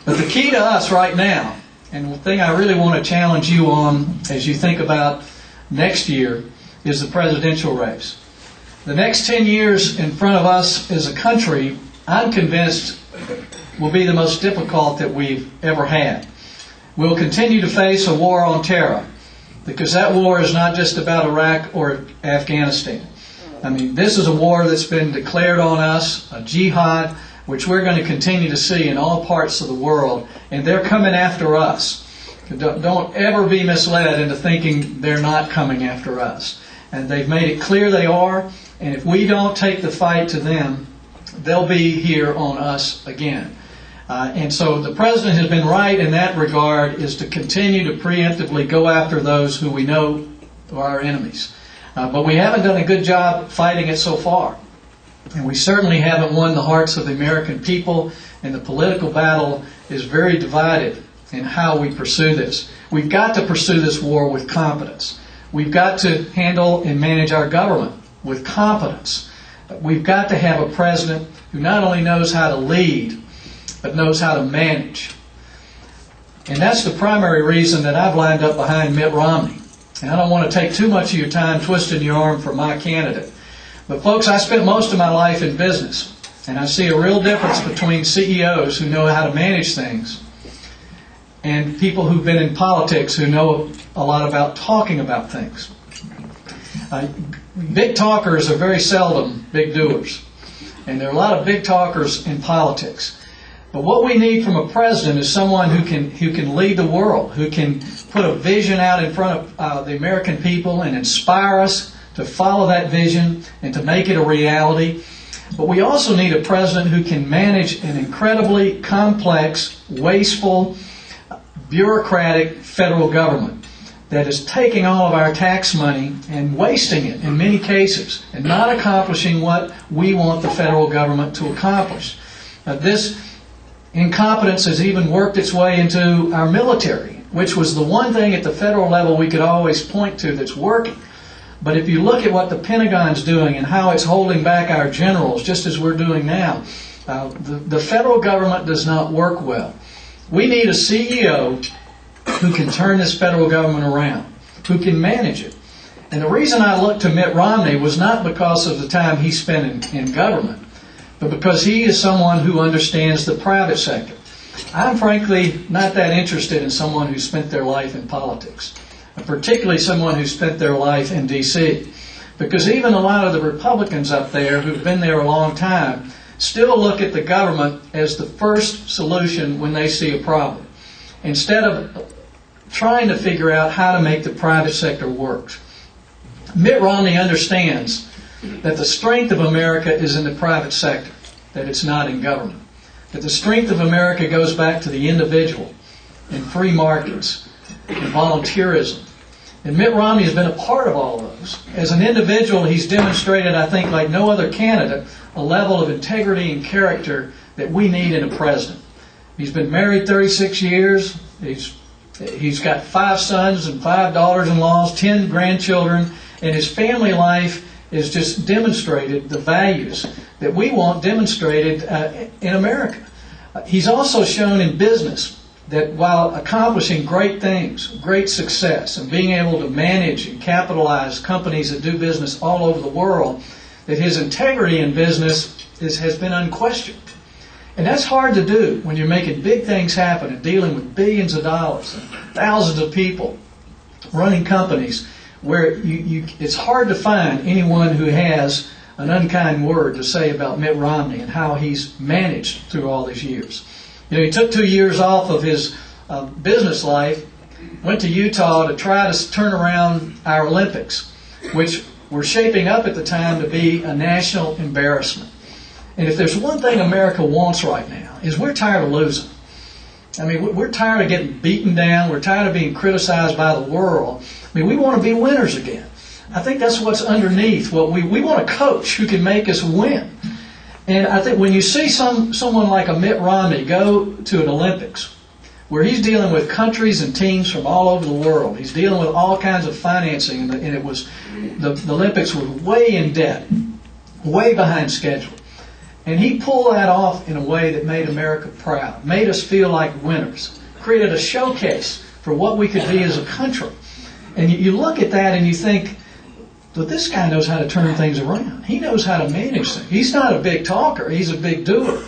But the key to us right now, and the thing I really want to challenge you on as you think about next year, is the presidential race. The next 10 years in front of us as a country, I'm convinced, will be the most difficult that we've ever had. We'll continue to face a war on terror, because that war is not just about Iraq or Afghanistan. I mean, this is a war that's been declared on us, a jihad, which we're going to continue to see in all parts of the world, and they're coming after us. Don't ever be misled into thinking they're not coming after us. And they've made it clear they are, and if we don't take the fight to them, they'll be here on us again. And so the President has been right in that regard, is to continue to preemptively go after those who we know are our enemies. But we haven't done a good job fighting it so far. And we certainly haven't won the hearts of the American people, and the political battle is very divided in how we pursue this. We've got to pursue this war with competence. We've got to handle and manage our government with competence. We've got to have a president who not only knows how to lead, but knows how to manage. And that's the primary reason that I've lined up behind Mitt Romney. And I don't want to take too much of your time twisting your arm for my candidate. But folks, I spent most of my life in business, and I see a real difference between CEOs who know how to manage things and people who've been in politics who know a lot about talking about things. Big talkers are very seldom big doers, and there are a lot of big talkers in politics. But what we need from a president is someone who can lead the world, who can put a vision out in front of the American people and inspire us to follow that vision and to make it a reality. But we also need a president who can manage an incredibly complex, wasteful, bureaucratic federal government that is taking all of our tax money and wasting it in many cases and not accomplishing what we want the federal government to accomplish. This incompetence has even worked its way into our military, which was the one thing at the federal level we could always point to that's working. But if you look at what the Pentagon's doing and how it's holding back our generals, just as we're doing now, the federal government does not work well. We need a CEO who can turn this federal government around, who can manage it. And the reason I looked to Mitt Romney was not because of the time he spent in government, but because he is someone who understands the private sector. I'm frankly not that interested in someone who spent their life in politics, particularly someone who spent their life in D.C. Because even a lot of the Republicans up there who've been there a long time still look at the government as the first solution when they see a problem, instead of trying to figure out how to make the private sector work. Mitt Romney understands that the strength of America is in the private sector, that it's not in government. That the strength of America goes back to the individual and free markets and volunteerism. And Mitt Romney has been a part of all of those. As an individual, he's demonstrated, I think, like no other candidate, a level of integrity and character that we need in a president. He's been married 36 years. He's got 5 sons and 5 daughters-in-law, 10 grandchildren, and his family life has just demonstrated the values that we want demonstrated in America. He's also shown in business that while accomplishing great things, great success, and being able to manage and capitalize companies that do business all over the world, that his integrity in business has been unquestioned. And that's hard to do when you're making big things happen and dealing with billions of dollars and thousands of people running companies where it's hard to find anyone who has an unkind word to say about Mitt Romney and how he's managed through all these years. You know, he took 2 years off of his business life, went to Utah to try to turn around our Olympics, which were shaping up at the time to be a national embarrassment. And if there's one thing America wants right now, is we're tired of losing. I mean, we're tired of getting beaten down. We're tired of being criticized by the world. I mean, we want to be winners again. I think that's what's underneath. What we want a coach who can make us win. And I think when you see someone like a Mitt Romney go to an Olympics, where he's dealing with countries and teams from all over the world, he's dealing with all kinds of financing, and the Olympics were way in debt, way behind schedule. And he pulled that off in a way that made America proud, made us feel like winners, created a showcase for what we could be as a country. And you look at that and you think, but this guy knows how to turn things around. He knows how to manage things. He's not a big talker, he's a big doer.